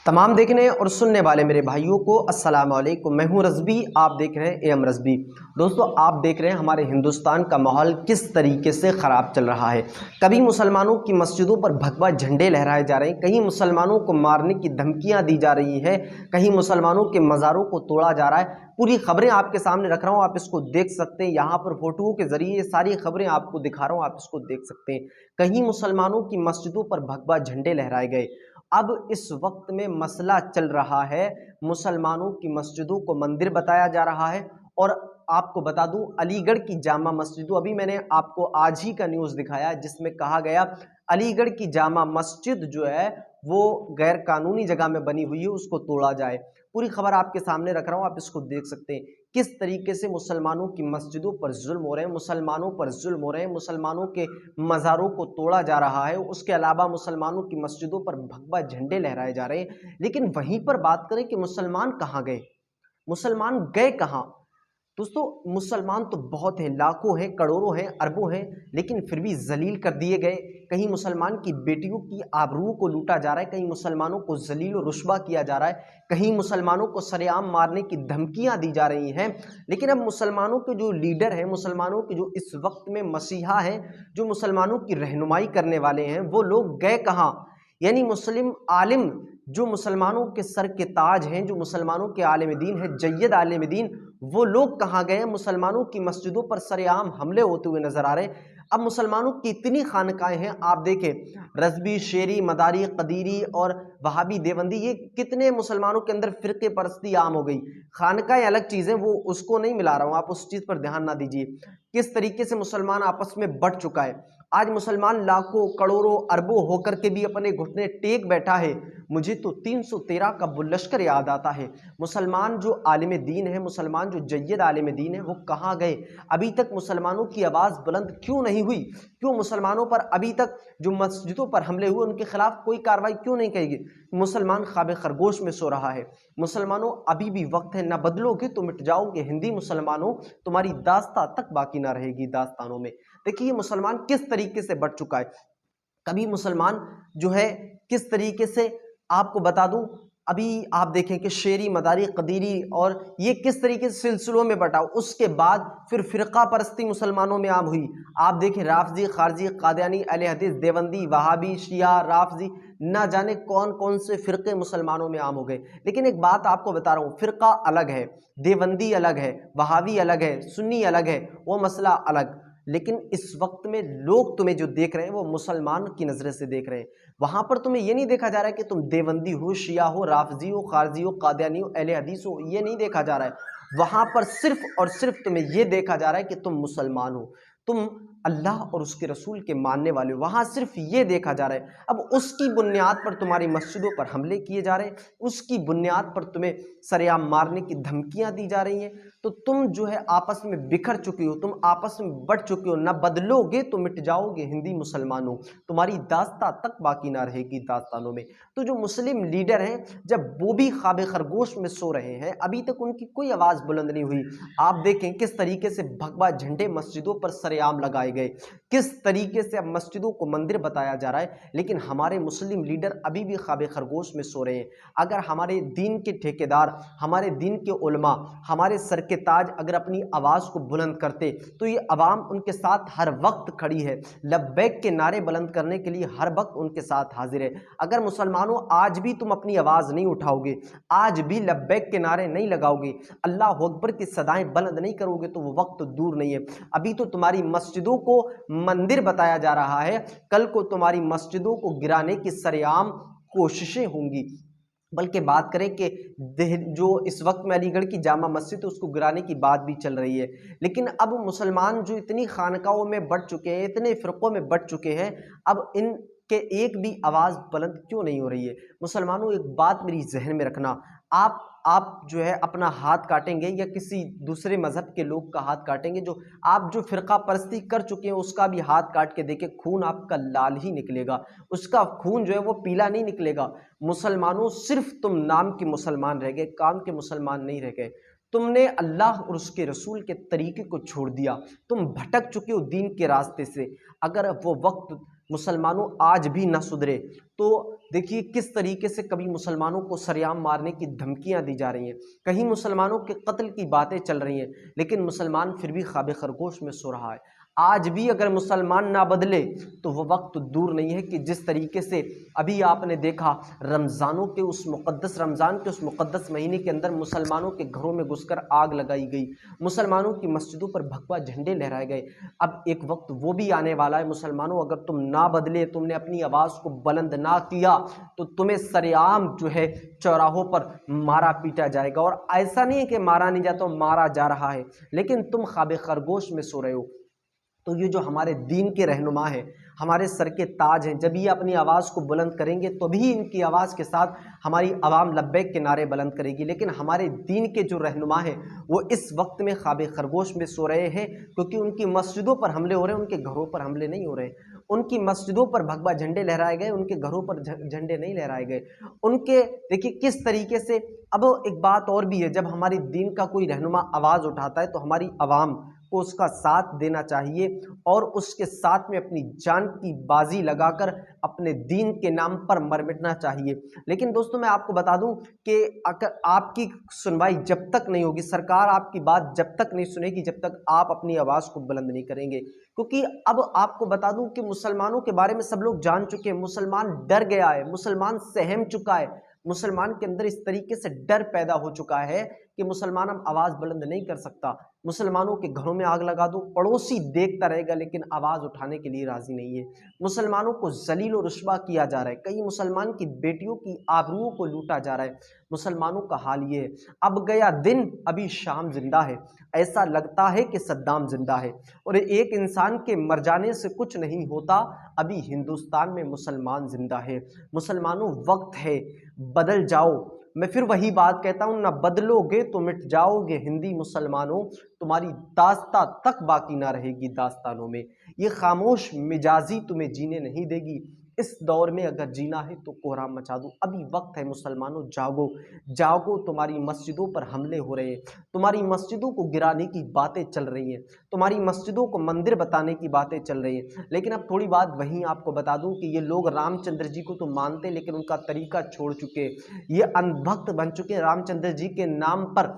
तमाम देखने और सुनने वाले मेरे भाइयों को अस्सलाम वालेकुम। मैं हूं रज़बी, आप देख रहे हैं एम रज़बी। दोस्तों, आप देख रहे हैं हमारे हिंदुस्तान का माहौल किस तरीके से ख़राब चल रहा है। कभी मुसलमानों की मस्जिदों पर भगवा झंडे लहराए जा रहे हैं, कहीं मुसलमानों को मारने की धमकियां दी जा रही हैं, कहीं मुसलमानों के मज़ारों को तोड़ा जा रहा है। पूरी खबरें आपके सामने रख रहा हूँ, आप इसको देख सकते हैं। यहाँ पर फोटोओं के ज़रिए ये सारी खबरें आपको दिखा रहा हूँ, आप इसको देख सकते हैं। कहीं मुसलमानों की मस्जिदों पर भगवा झंडे लहराए गए। अब इस वक्त में मसला चल रहा है, मुसलमानों की मस्जिदों को मंदिर बताया जा रहा है। और आपको बता दूं, अलीगढ़ की जामा मस्जिदों, अभी मैंने आपको आज ही का न्यूज़ दिखाया जिसमें कहा गया अलीगढ़ की जामा मस्जिद जो है वो गैर कानूनी जगह में बनी हुई है, उसको तोड़ा जाए। पूरी खबर आपके सामने रख रहा हूं, आप इसको देख सकते हैं किस तरीके से मुसलमानों की मस्जिदों पर जुल्म हो रहे हैं, मुसलमानों पर जुल्म हो रहे हैं, मुसलमानों के मज़ारों को तोड़ा जा रहा है। उसके अलावा मुसलमानों की मस्जिदों पर भगवा झंडे लहराए जा रहे हैं। लेकिन वहीं पर बात करें कि मुसलमान कहाँ गए, मुसलमान गए कहाँ। दोस्तों, मुसलमान तो बहुत हैं, लाखों हैं, करोड़ों हैं, अरबों हैं, लेकिन फिर भी जलील कर दिए गए। कहीं मुसलमान की बेटियों की आबरूओं को लूटा जा रहा है, कहीं मुसलमानों को जलील और रुस्वा किया जा रहा है, कहीं मुसलमानों को सरेआम मारने की धमकियां दी जा रही हैं। लेकिन अब मुसलमानों के जो लीडर हैं, मुसलमानों के जो इस वक्त में मसीहा हैं, जो मुसलमानों की रहनुमाई करने वाले हैं, वो लोग गए कहाँ। यानी मुस्लिम आलिम जो मुसलमानों के सर के ताज हैं, जो मुसलमानों के आलिम दीन हैं, जय्यद आलिम दीन, वो लोग कहाँ गए। मुसलमानों की मस्जिदों पर सरेआम हमले होते हुए नजर आ रहे हैं। अब मुसलमानों की इतनी खानकाएं हैं, आप देखें रज़बी, शेरी, मदारी, कदीरी और वहाबी, देवंदी, ये कितने मुसलमानों के अंदर फिरके परस्ती आम हो गई। खानकाएं अलग चीज़ें, वो उसको नहीं मिला रहा हूँ, आप उस चीज़ पर ध्यान ना दीजिए। किस तरीके से मुसलमान आपस में बढ़ चुका है। आज मुसलमान लाखों, करोड़ों, अरबों होकर के भी अपने घुटने टेक बैठा है। मुझे तो 313 का बुलश्कर याद आता है। मुसलमान जो आलिम दीन है, मुसलमान जो जय्यद आलिम दीन है, वो कहाँ गए। अभी तक मुसलमानों की आवाज़ बुलंद क्यों नहीं हुई। क्यों मुसलमानों पर अभी तक जो मस्जिदों पर हमले हुए उनके खिलाफ कोई कार्रवाई क्यों नहीं करेगी। मुसलमान ख्वाब खरगोश में सो रहा है। मुसलमानों, अभी भी वक्त है, ना बदलोगे तो मिट जाओगे। हिंदी मुसलमानों, तुम्हारी दास्तां तक बाकी ना रहेगी दास्तानों में। देखिए मुसलमान किस तरीके से बढ़ चुका है। कभी मुसलमान जो है किस तरीके से, आपको बता दूं, अभी आप देखें कि शेरी, मदारी, कदीरी और ये किस तरीके से सिलसिलों में बटा। उसके बाद फिर फिरका परस्ती मुसलमानों में आम हुई। आप देखें राफजी, खारजी, कादियानी, अहले हदीस, देवंदी, वहाबी, शिया, राफजी, ना जाने कौन कौन से फिरके मुसलमानों में आम हो गए। लेकिन एक बात आपको बता रहा हूँ, फिरका अलग है, देवंदी अलग है, वहाबी अलग है, सुन्नी अलग है, वो मसला अलग। लेकिन इस वक्त में लोग तुम्हें जो देख रहे हैं वो मुसलमान की नजर से देख रहे हैं। वहां पर तुम्हें ये नहीं देखा जा रहा है कि तुम देवंदी हो, शिया हो, राफजी हो, खारजी हो, कादियानी हो, अहले हदीस हो, ये नहीं देखा जा रहा है। वहां पर सिर्फ और सिर्फ तुम्हें ये देखा जा रहा है कि तुम मुसलमान हो, तुम अल्लाह और उसके रसूल के मानने वाले हो। वहां सिर्फ ये देखा जा रहा है। अब उसकी बुनियाद पर तुम्हारी मस्जिदों पर हमले किए जा रहे हैं, उसकी बुनियाद पर तुम्हें सरेआम मारने की धमकियां दी जा रही हैं। तो तुम जो है आपस में बिखर चुकी हो, तुम आपस में बढ़ चुके हो। ना बदलोगे तो मिट जाओगे हिंदी मुसलमानों, तुम्हारी दास्तां तक बाकी ना रहेगी दास्तानों में। तो जो मुस्लिम लीडर हैं, जब वो भी ख्वाब खरगोश में सो रहे हैं, अभी तक उनकी कोई आवाज़ बुलंद नहीं हुई। आप देखें किस तरीके से भगवा झंडे मस्जिदों पर सरेआम लगाए गए, किस तरीके से अब मस्जिदों को मंदिर बताया जा रहा है। लेकिन हमारे मुस्लिम लीडर अभी भी ख्वाब खरगोश में सो रहे हैं। अगर हमारे दीन के ठेकेदार, हमारे दीन के उलमा, हमारे सर के ताज अगर अपनी आवाज़ को बुलंद करते तो ये अवाम उनके साथ हर वक्त खड़ी है, लब्बैक के नारे बुलंद करने के लिए हर वक्त उनके साथ हाजिर है। अगर मुसलमानों आज भी तुम अपनी आवाज़ नहीं उठाओगे, आज भी लब्बैक के नारे नहीं लगाओगे, अल्लाह अकबर की सदाएं बुलंद नहीं करोगे, तो वो वक्त दूर नहीं है। अभी तो तुम्हारी मस्जिदों को मंदिर बताया जा रहा है, कल को तुम्हारी मस्जिदों को गिराने की सरेआम कोशिशें होंगी। बल्कि बात करें कि जो इस वक्त में अलीगढ़ की जामा मस्जिद उसको गिराने की बात भी चल रही है। लेकिन अब मुसलमान जो इतनी खानकाओं में बढ़ चुके हैं, इतने फ़िरक़ों में बढ़ चुके हैं, अब इनके एक भी आवाज़ बुलंद क्यों नहीं हो रही है। मुसलमानों, एक बात मेरी जहन में रखना, आप जो है अपना हाथ काटेंगे या किसी दूसरे मज़हब के लोग का हाथ काटेंगे, जो आप जो फ़िरका परस्ती कर चुके हैं उसका भी हाथ काट के देखें, खून आपका लाल ही निकलेगा, उसका खून जो है वो पीला नहीं निकलेगा। मुसलमानों, सिर्फ तुम नाम के मुसलमान रह गए, काम के मुसलमान नहीं रह गए। तुमने अल्लाह और उसके रसूल के तरीके को छोड़ दिया, तुम भटक चुके हो दीन के रास्ते से। अगर वो वक्त मुसलमानों आज भी ना सुधरे तो देखिए किस तरीके से कभी मुसलमानों को सरेआम मारने की धमकियां दी जा रही हैं, कहीं मुसलमानों के कत्ल की बातें चल रही हैं, लेकिन मुसलमान फिर भी ख्वाब खरगोश में सो रहा है। आज भी अगर मुसलमान ना बदले तो वो वक्त दूर नहीं है कि जिस तरीके से अभी आपने देखा रमज़ान के उस मुक़द्दस महीने के अंदर मुसलमानों के घरों में घुसकर आग लगाई गई, मुसलमानों की मस्जिदों पर भगवा झंडे लहराए गए। अब एक वक्त वो भी आने वाला है मुसलमानों, अगर तुम ना बदले, तुमने अपनी आवाज़ को बुलंद ना किया तो तुम्हें सरेआम जो है चौराहों पर मारा पीटा जाएगा। और ऐसा नहीं है कि मारा नहीं जाता, मारा जा रहा है, लेकिन तुम ख्वाब खरगोश में सो रहे हो। तो ये जो हमारे दीन के रहनुमा हैं, हमारे सर के ताज हैं, जब ये अपनी आवाज़ को बुलंद करेंगे तो भी इनकी आवाज़ के साथ हमारी आवाम लब्बैक के नारे बुलंद करेगी। लेकिन हमारे दीन के जो रहनुमा हैं वो इस वक्त में ख्वाब खरगोश में सो रहे हैं, क्योंकि उनकी मस्जिदों पर हमले हो रहे हैं, उनके घरों पर हमले नहीं हो रहे। उनकी मस्जिदों पर भगवा झंडे लहराए गए, उनके घरों पर झंडे नहीं लहराए गए। उनके देखिए किस तरीके से। अब एक बात और भी है, जब हमारी दीन का कोई रहनुमा आवाज़ उठाता है तो हमारी आवाम को उसका साथ देना चाहिए और उसके साथ में अपनी जान की बाजी लगाकर अपने दीन के नाम पर मर मिटना चाहिए। लेकिन दोस्तों मैं आपको बता दूं कि अगर आपकी सुनवाई जब तक नहीं होगी, सरकार आपकी बात जब तक नहीं सुनेगी, जब तक आप अपनी आवाज़ को बुलंद नहीं करेंगे। क्योंकि अब आपको बता दूं कि मुसलमानों के बारे में सब लोग जान चुके हैं, मुसलमान डर गया है, मुसलमान सहम चुका है, मुसलमान के अंदर इस तरीके से डर पैदा हो चुका है कि मुसलमान अब आवाज़ बुलंद नहीं कर सकता। मुसलमानों के घरों में आग लगा दो, पड़ोसी देखता रहेगा लेकिन आवाज़ उठाने के लिए राज़ी नहीं है। मुसलमानों को जलील और रुस्वा किया जा रहा है, कई मुसलमान की बेटियों की आबरूओं को लूटा जा रहा है। मुसलमानों का हाल ये है, अब गया दिन अभी शाम जिंदा है, ऐसा लगता है कि सद्दाम जिंदा है। और एक इंसान के मर जाने से कुछ नहीं होता, अभी हिंदुस्तान में मुसलमान जिंदा है। मुसलमानों वक्त है, बदल जाओ। मैं फिर वही बात कहता हूं, ना बदलोगे तो मिट जाओगे हिंदी मुसलमानों, तुम्हारी दास्तां तक बाकी ना रहेगी दास्तानों में। ये खामोश मिजाजी तुम्हें जीने नहीं देगी, इस दौर में अगर जीना है तो कोहराम मचा दो। अभी वक्त है मुसलमानों, जागो जागो। तुम्हारी मस्जिदों पर हमले हो रहे हैं, तुम्हारी मस्जिदों को गिराने की बातें चल रही हैं, तुम्हारी मस्जिदों को मंदिर बताने की बातें चल रही हैं। लेकिन अब थोड़ी बात वहीं आपको बता दूं कि ये लोग रामचंद्र जी को तो मानते लेकिन उनका तरीका छोड़ चुके, ये अंधभक्त बन चुके हैं। रामचंद्र जी के नाम पर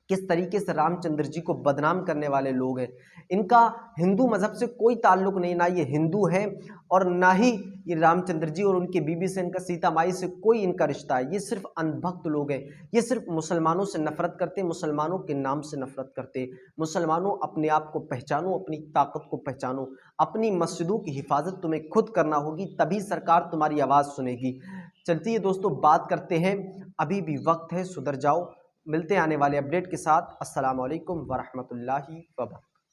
किस तरीके से रामचंद्र जी को बदनाम करने वाले लोग हैं। इनका हिंदू मजहब से कोई ताल्लुक नहीं, ना ये हिंदू है और ना ही ये रामचंद्र जी और उनके बीबी से, इनका सीता माई से कोई इनका रिश्ता है। ये सिर्फ अंधभक्त लोग हैं, ये सिर्फ मुसलमानों से नफरत करते, मुसलमानों के नाम से नफरत करते। मुसलमानों अपने आप को पहचानो, अपनी ताकत को पहचानो, अपनी मस्जिदों की हिफाजत तुम्हें खुद करना होगी, तभी सरकार तुम्हारी आवाज़ सुनेगी। चलती है दोस्तों, बात करते हैं, अभी भी वक्त है, सुधर जाओ। मिलते हैं आने वाले अपडेट के साथ। अस्सलाम वालेकुम वरहमतुल्लाहि वबरकातुहू।